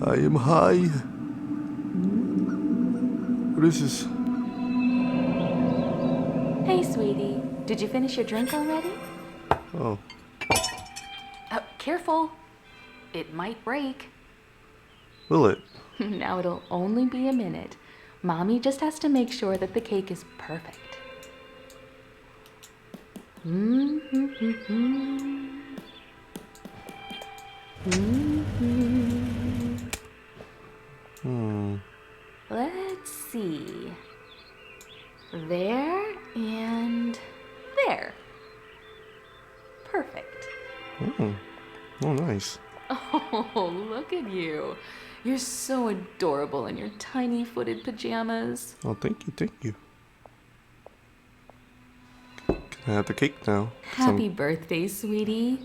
I am high. What is this? Hey, sweetie. Did you finish your drink already? Oh. Careful. It might break. Will it? Now it'll only be a minute. Mommy just has to make sure that the cake is perfect. Let's see. There and there. Perfect. Oh, nice. Oh, look at you. You're so adorable in your tiny footed pajamas. Oh, thank you, thank you. Can I have the cake now? Happy birthday, sweetie.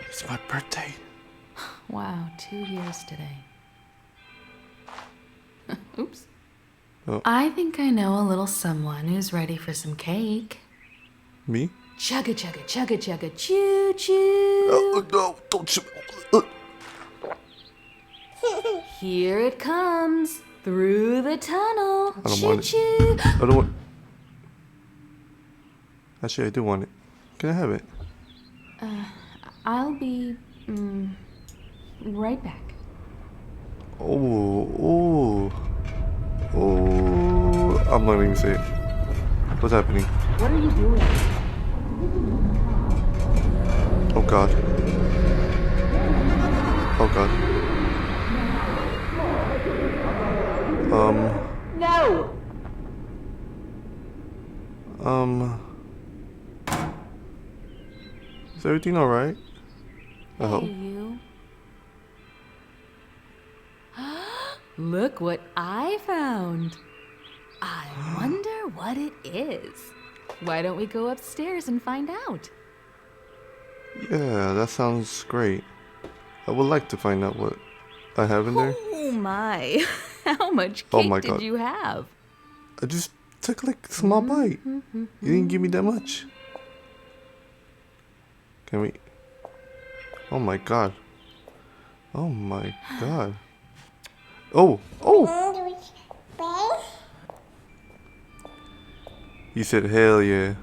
It's my birthday. Wow, 2 years today. Oops. Oh. I think I know a little someone who's ready for some cake. Me? Chugga chugga chugga chugga choo choo. Oh, no, don't you. Here it comes through the tunnel. I don't Choo want it. choo. I don't want. Actually, I do want it. Can I have it? I'll be right back. Oh. I'm not even say it. What's happening? What are you doing? Oh God. Oh God. No. Is everything alright? I hope. Hey, you. Look what I found. I wonder what it is. Why don't we go upstairs and find out? Yeah, that sounds great. I would like to find out what I have in there. Oh my. How much Oh cake my did God. you have? I just took like a small bite. You didn't give me that much. Can we? Oh my God. Oh my God. Oh. He said hell yeah.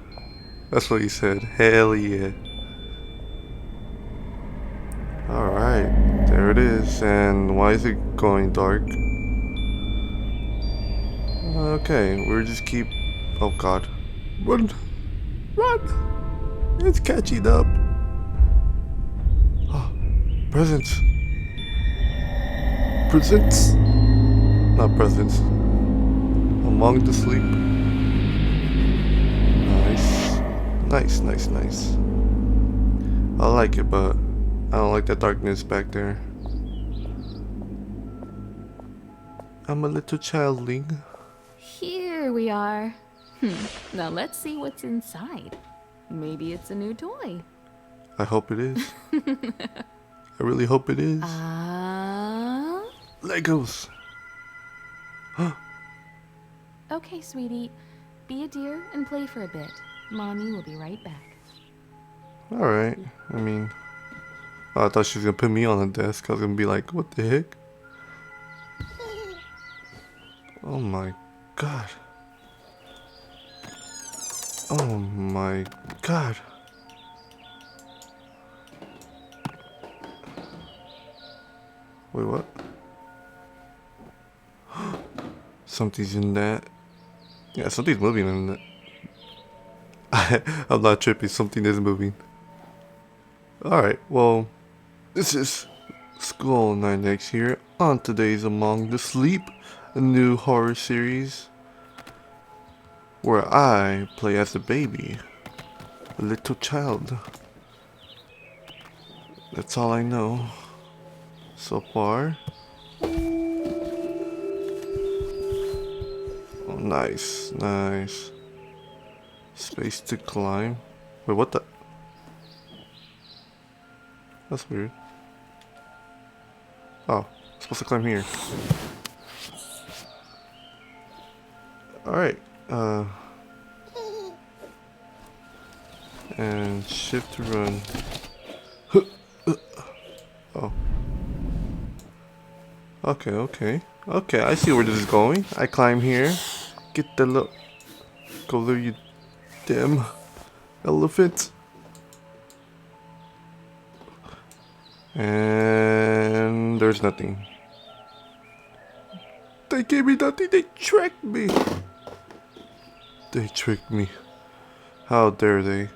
That's what he said. Hell yeah. Alright. There it is. And why is it going dark? Okay. We'll just keep. Oh God. Run. Run. It's catching up. Oh, presents. Presents. Not presents. Among the sleep. Nice. I like it, but I don't like that darkness back there. I'm a little childling. Here we are. Now let's see what's inside. Maybe it's a new toy. I hope it is. I really hope it is. Legos. Okay, sweetie. Be a dear and play for a bit. Mommy will be right back. Alright. I mean, I thought she was gonna put me on the desk. I was gonna be like, what the heck? Oh my God. Oh my God. Wait, what? Something's in that. Yeah, something's moving in that. I'm not tripping. Something is moving. Alright, well, this is Skull 9X here on today's Among the Sleep, a new horror series where I play as a baby, a little child. That's all I know so far. Oh, nice. Space to climb. Wait, what the? That's weird. Oh, I'm supposed to climb here. Alright, and shift to run. Oh. Okay, okay. Okay, I see where this is going. I climb here. Get the look. Go there, you damn elephant. And there's nothing. They gave me nothing. They tricked me. They tricked me. How dare they?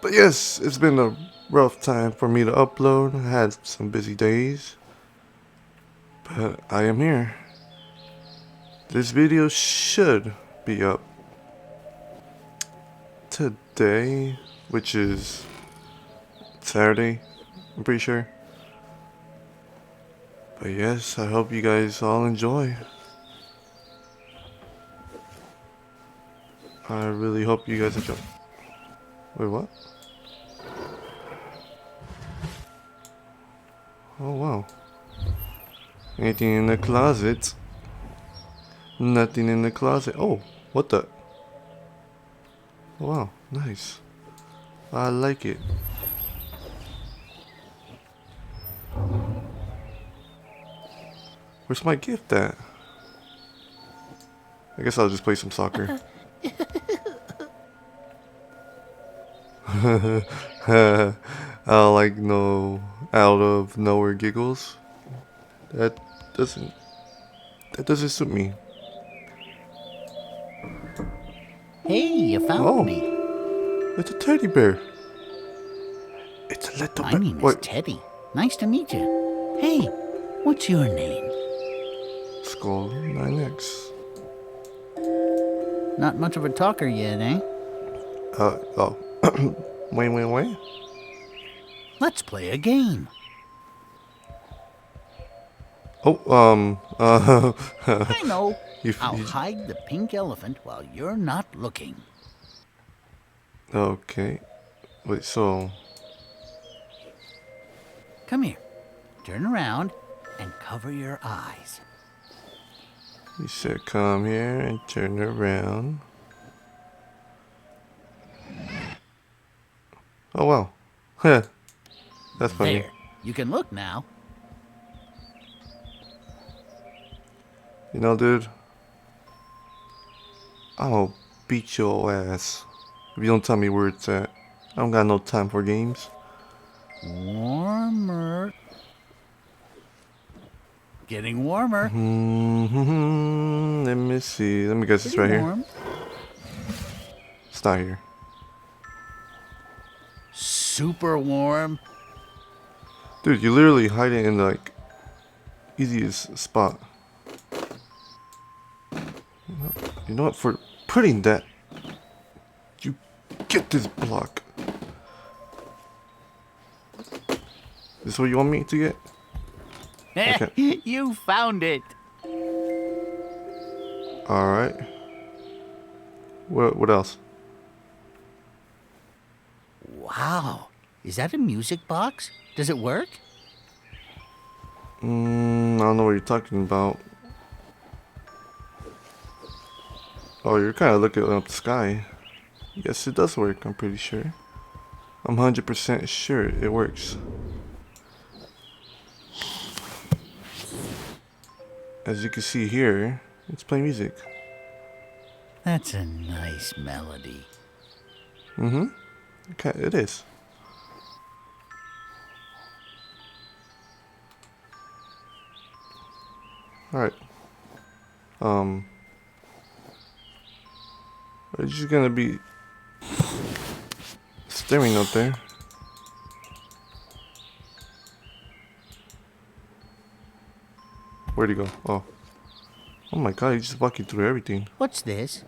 But yes, it's been a rough time for me to upload. I had some busy days. But I am here. This video should be up today, which is Saturday, I'm pretty sure. But yes, I hope you guys all enjoy. I really hope you guys enjoy. Wait, what? Oh wow. Anything in the closet? Nothing in the closet. Oh, what the? Oh, wow, nice. I like it. Where's my gift at? I guess I'll just play some soccer. I don't like no out of nowhere giggles. That doesn't suit me. Hey, you found Oh, me. it's a teddy bear. It's a little My bear. name is Wait, Teddy. Nice to meet you. Hey, what's your name? Skull 9X. Not much of a talker yet, eh? Oh. Wait. Let's play a game. Oh, I know. You- I'll you- hide the pink elephant while you're not looking. Okay. Wait, so. Come here. Turn around and cover your eyes. You said come here and turn around. Oh, wow. Huh. That's funny. There. You can look now. You know, dude. I'm gonna beat your ass if you don't tell me where it's at. I don't got no time for games. Warmer. Getting warmer. Let me see. Let me guess. It's right Pretty here. warm. It's not here. Super warm. Dude, you literally hide it in the, like, easiest spot. You know what? For putting that, you get this block. This what you want me to get? Okay. You found it. Alright. What else? Wow. Is that a music box? Does it work? I don't know what you're talking about. Oh, you're kind of looking up the sky. Yes, it does work, I'm pretty sure. I'm 100% sure it works. As you can see here, it's playing music. That's a nice melody. Okay, it is. Alright. Are you just gonna be staring up there? Where'd he go? Oh. Oh my god, he's just walking through everything. What's this?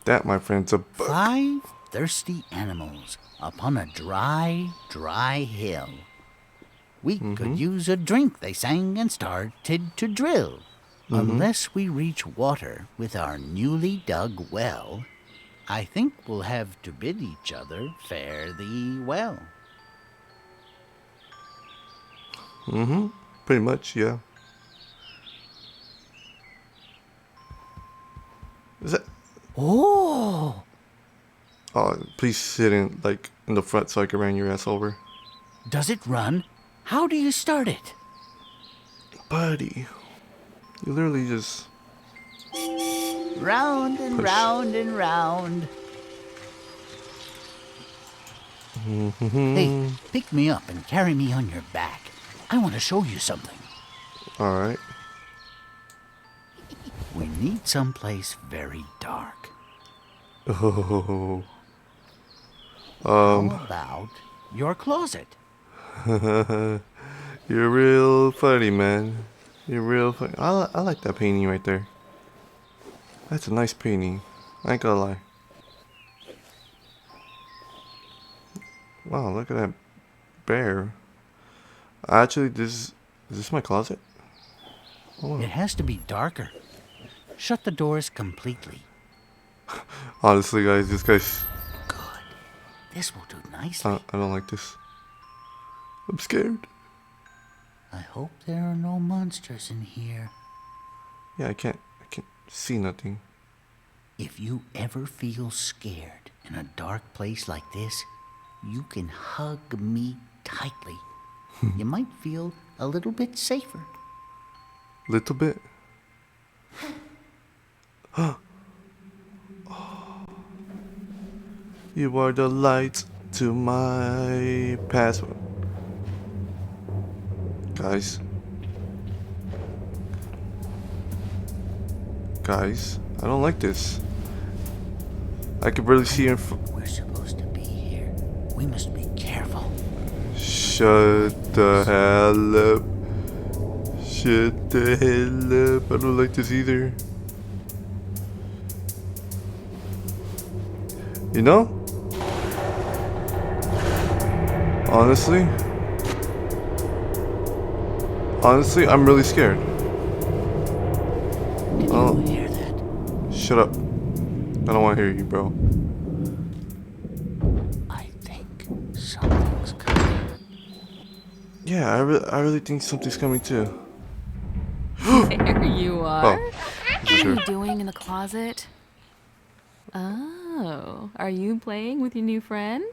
That, my friend's a bug. 5 thirsty animals upon a dry, dry hill. We could use a drink, they sang and started to drill. Unless we reach water with our newly dug well, I think we'll have to bid each other fare thee well. Pretty much, yeah. Is that? Oh, Oh, please sit in the front so I can ran your ass over. Does it run? How do you start it? Buddy, you literally just Round and push. round and round. Hey, pick me up and carry me on your back. I want to show you something. Alright. We need someplace very dark. Oh. How about your closet? You're real funny, man. You're real funny. I like that painting right there. That's a nice painting. I ain't gonna lie. Wow, look at that bear. Actually, is this my closet? Oh. It has to be darker. Shut the doors completely. Honestly, guys, this guy's... Good. This will do nicely. I don't like this. I'm scared. I hope there are no monsters in here. Yeah, I can't see nothing. If you ever feel scared in a dark place like this, you can hug me tightly. You might feel a little bit safer. Little bit. You are the light to my password. Guys. Guys, I don't like this. I can barely see in front. We're supposed to be here. We must be careful. Shut the hell up. Shut the hell up. I don't like this either. You know? Honestly, I'm really scared. Did Oh. you hear that? Shut up. I don't want to hear you, bro. I think something's coming. Yeah, I really think something's coming too. There you are. Oh, What are you doing in the closet? Oh, are you playing with your new friend?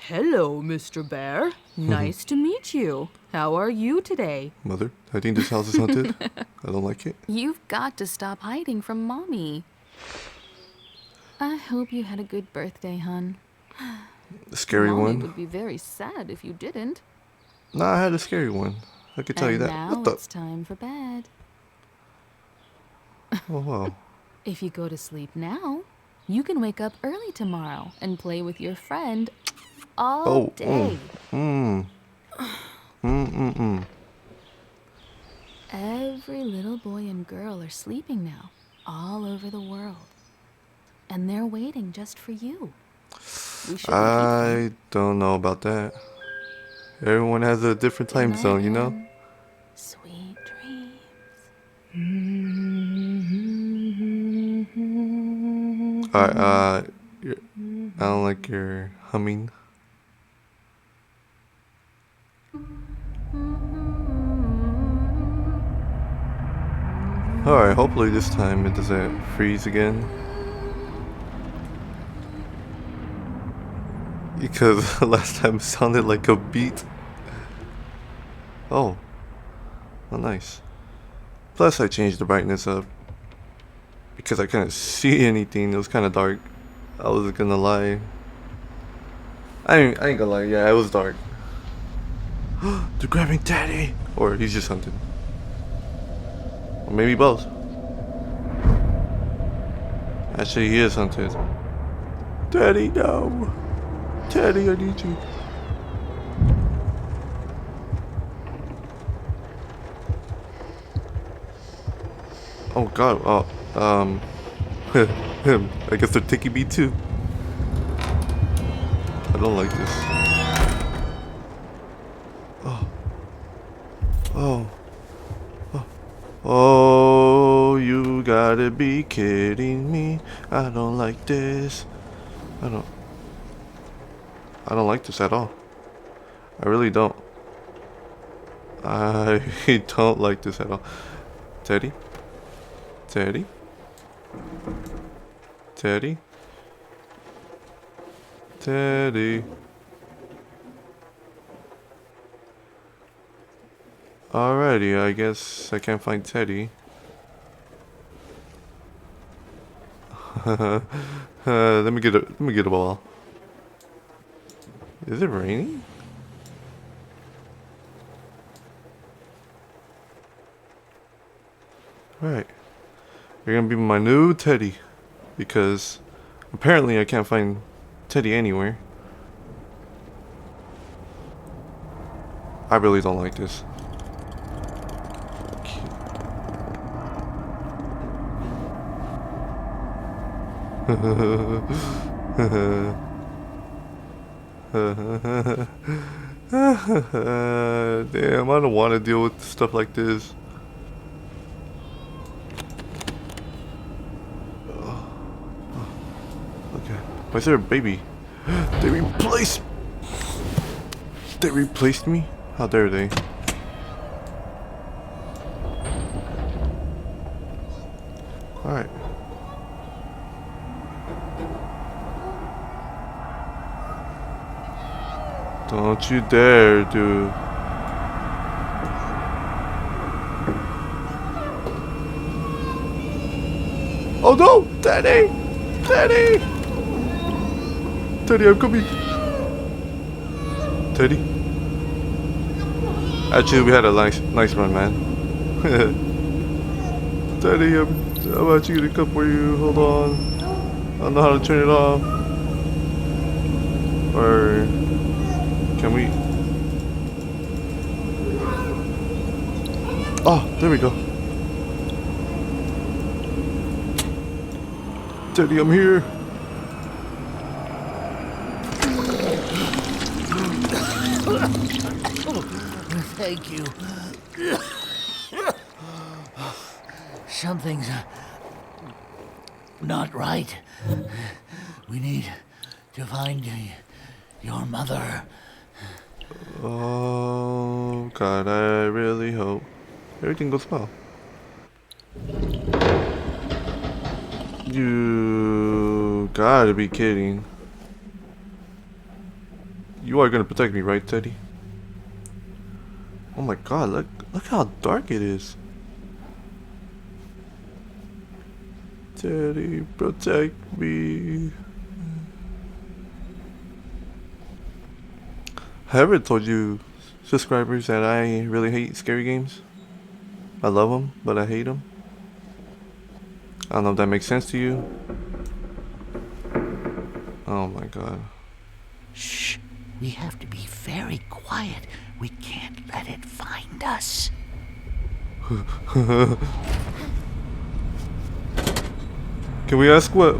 Hello, Mr. Bear. Nice to meet you. How are you today? Mother, I think this house is haunted. I don't like it. You've got to stop hiding from Mommy. I hope you had a good birthday, hun. The scary Mommy one. would be very sad if you didn't. Nah, I had a scary one. I could tell you And that. now What the? it's time for bed. Oh wow. If you go to sleep now, you can wake up early tomorrow and play with your friend all day. Every little boy and girl are sleeping now, all over the world. And they're waiting just for you. We shouldn't keep them. I don't know about that. Everyone has a different time Good zone, night, you know? hon. Sweet dreams. Alright, I don't like your humming. Alright, hopefully this time it doesn't freeze again. Because last time it sounded like a beat. Oh. Oh, nice. Plus I changed the brightness up. Because I couldn't see anything. It was kind of dark. I wasn't gonna lie. I ain't gonna lie. Yeah, it was dark. They're grabbing Daddy! Or he's just hunted. Or maybe both. Actually, he is hunted. Daddy, no! Daddy, I need you. Oh god, him. I guess they're taking me too. I don't like this. Oh, you gotta be kidding me. I don't like this. I don't like this at all. I really don't. I don't like this at all. Teddy? Teddy? Teddy? Teddy. Alrighty, I guess I can't find Teddy. Let me get a ball. Is it raining? Right. You're gonna be my new Teddy. Because apparently I can't find Teddy anywhere. I really don't like this. Damn, I don't want to deal with stuff like this. Okay, why is there a baby? They replaced me? How dare they? Alright. Don't you dare, dude. Oh no! Daddy! Daddy! Teddy, I'm coming! Teddy? Actually, we had a nice run, man. Teddy, I'm actually gonna come for you. Hold on. I don't know how to turn it off. Or can we? Oh, there we go. Teddy, I'm here. Thank you. Something's not right. We need to find your mother. Oh God, I really hope everything goes well. You gotta be kidding. You are gonna protect me, right, Teddy? Oh my God, look how dark it is. Teddy, protect me. Have I ever told you, subscribers, that I really hate scary games? I love them, but I hate them. I don't know if that makes sense to you. Oh my God. Shh. We have to be very quiet. We can't let it find us. Can we ask what?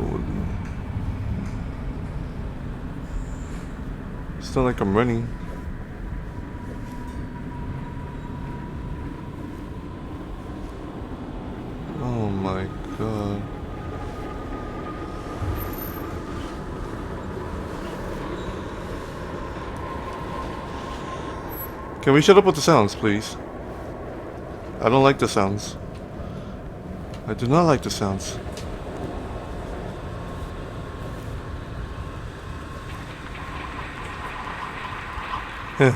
It's not like I'm running. Oh my God. Can we shut up with the sounds, please? I don't like the sounds. I do not like the sounds. Go,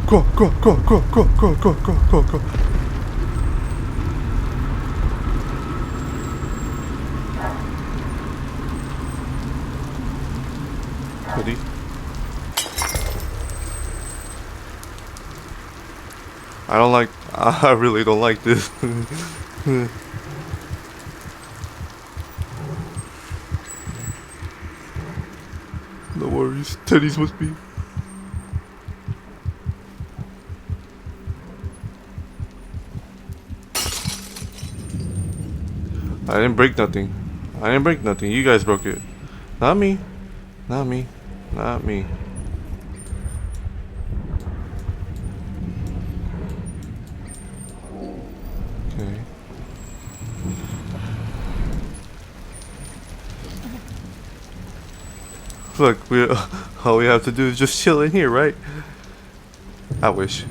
go, go, go, go, go, go, go, go, go, go. Ready? I really don't like this. No worries, Teddy's must be. I didn't break nothing. I didn't break nothing. You guys broke it. Not me. Not me. Not me. Okay. Look, all we have to do is just chill in here, right? I wish.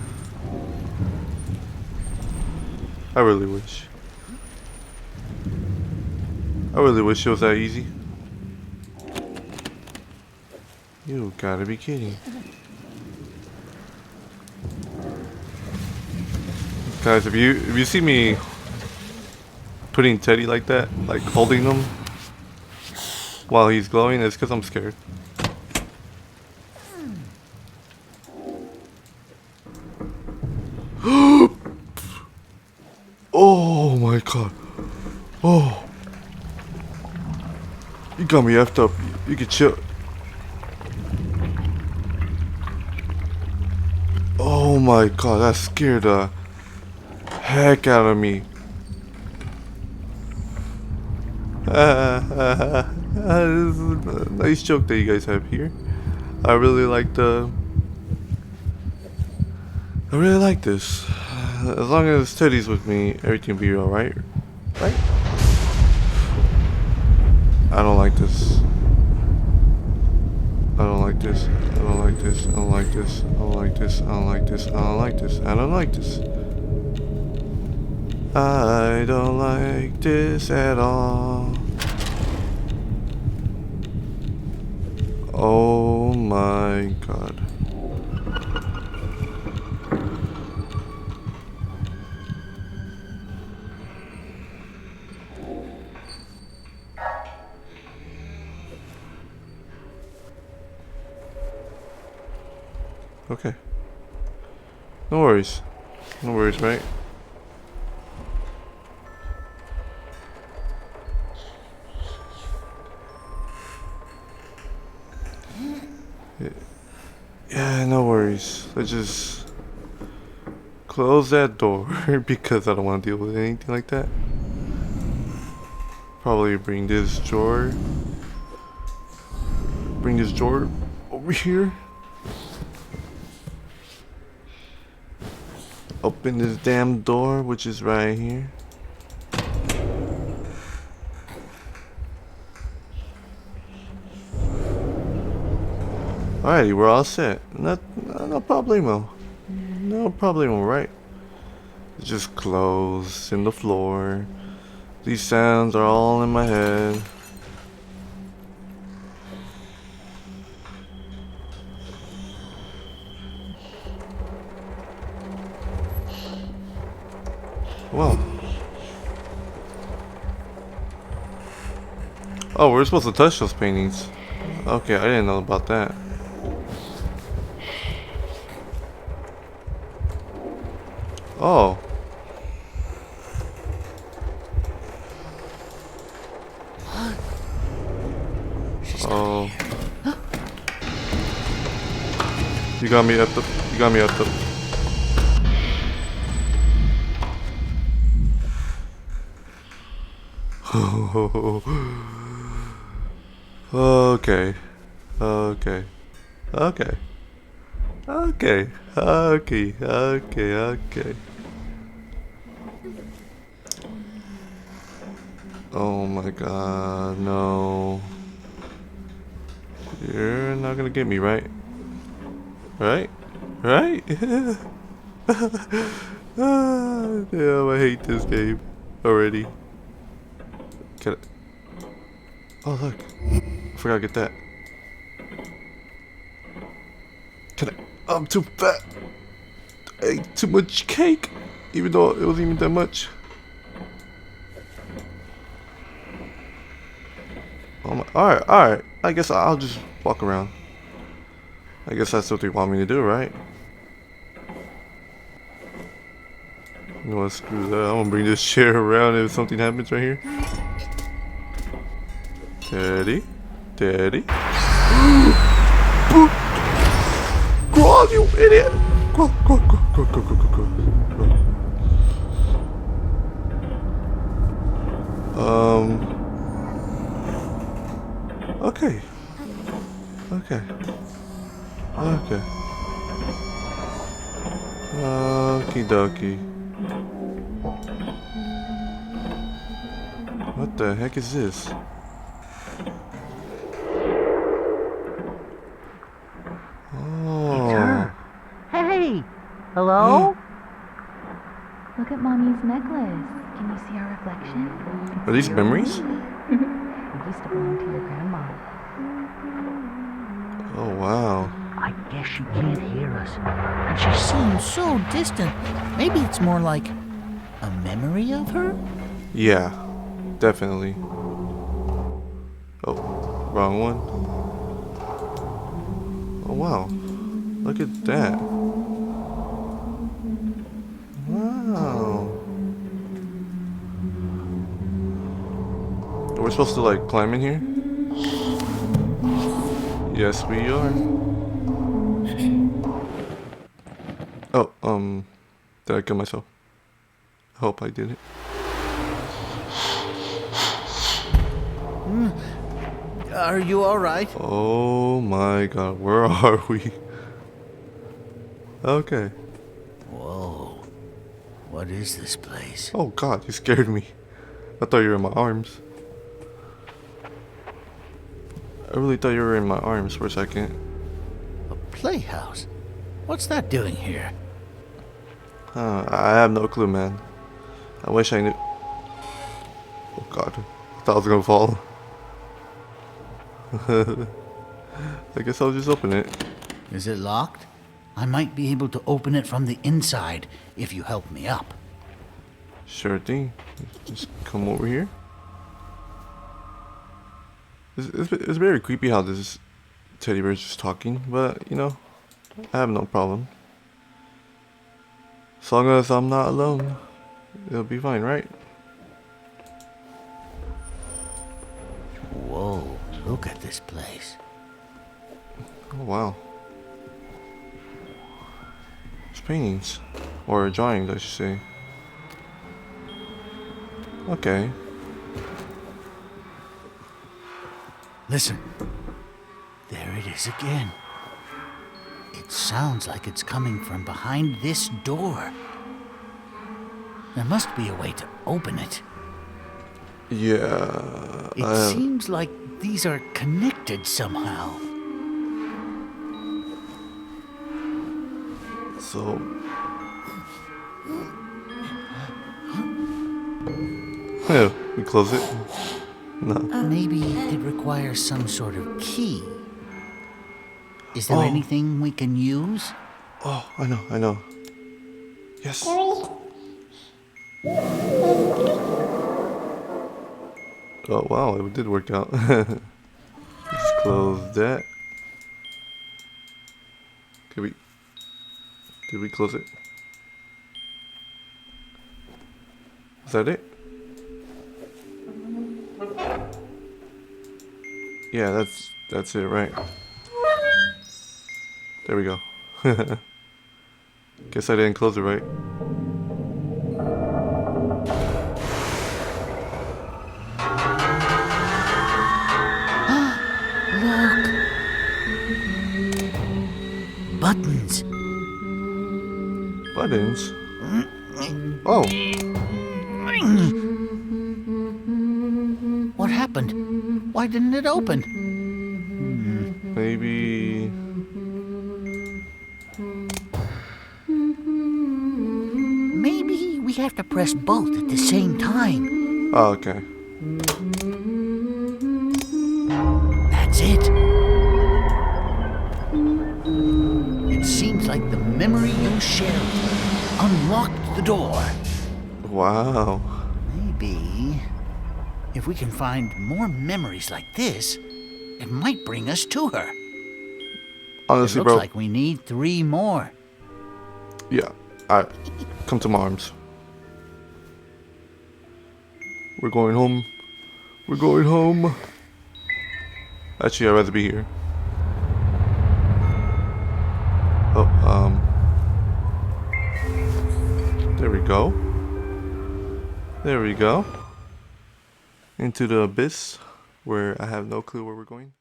I really wish. I really wish it was that easy. You gotta be kidding. Guys, if you see me putting Teddy like that, like holding him while he's glowing, it's because I'm scared. Oh my god. Oh. You got me effed up. You can chill. Oh my god, that scared the heck out of me. This is a nice joke that you guys have here. I really like this. As long as Teddy's with me, everything will be alright. Right? I don't like this. I don't like this. I don't like this. I don't like this. I don't like this. I don't like this. I don't like this. I don't like this. I don't like this at all. Oh my god. Okay. No worries. No worries, right? Yeah, no worries. Let's just close that door because I don't want to deal with anything like that. Probably bring this drawer over here. Open this damn door, which is right here. Alrighty, we're all set. No problemo. No problemo, right? It's just clothes in the floor. These sounds are all in my head. Well. Oh, we're supposed to touch those paintings. Okay, I didn't know about that. Oh. Oh. You got me up the. You got me up the. Okay. Okay. Okay. Okay. Okay. Okay. Okay. Oh my god, no. You're not gonna get me, right? Right? Right? Ah, damn, I hate this game already. Can I? Oh, look. I forgot to get that. Can I? I'm too fat. I ate too much cake. Even though it wasn't even that much. Oh my. Alright, alright. I guess I'll just walk around. I guess that's what they want me to do, right? You know what? Screw that. I'm gonna bring this chair around if something happens right here. Teddy. Teddy. Crawl, you idiot! Crawl, crawl, crawl, crawl, crawl, crawl, crawl, crawl. Okay. Okay. Okay. Okie dokie. What the heck is this? Oh. Hey! Hello? Look at Mommy's necklace. Can you see our reflection? Are these memories? used to belong to your grandma. Oh, wow. I guess she can't hear us. And she seems so distant. Maybe it's more like a memory of her? Yeah, definitely. Oh, wrong one. Oh, wow. Look at that. Wow. We're supposed to like climb in here? Yes, we are. Oh, did I kill myself? I hope I did it. Are you alright? Oh my god, where are we? Okay. Whoa. What is this place? Oh god, you scared me. I thought you were in my arms. I really thought you were in my arms for a second. A playhouse? What's that doing here? I have no clue, man. I wish I knew. Oh god, I thought I was gonna fall. I guess I'll just open it. Is it locked? I might be able to open it from the inside if you help me up. Sure thing. Just come over here. It's very creepy how this teddy bear is just talking, but you know, I have no problem. As long as I'm not alone, it'll be fine, right? Whoa, look at this place. Oh wow. It's paintings. Or drawings, I should say. Okay. Listen. There it is again. It sounds like it's coming from behind this door. There must be a way to open it. Yeah. It seems like these are connected somehow. So. Yeah, we close it. No. Maybe it requires some sort of key. Is there Oh. anything we can use? Oh, I know. Yes. Oh wow, it did work out. Just close that. Did we close it? Is that it? Yeah, that's it, right? There we go. Guess I didn't close it right. Buttons. Buttons? Oh, What happened? Why didn't it open? maybe. Maybe we have to press both at the same time. Oh, okay. That's it. It seems like the memory you shared unlocked the door. Wow. Maybe if we can find more memories like this, it might bring us to her. Honestly, It looks bro. like we need 3 more. Yeah. Alright. Come to my arms. We're going home. We're going home. Actually, I'd rather be here. Oh, there we go. There we go. Into the abyss, where I have no clue where we're going.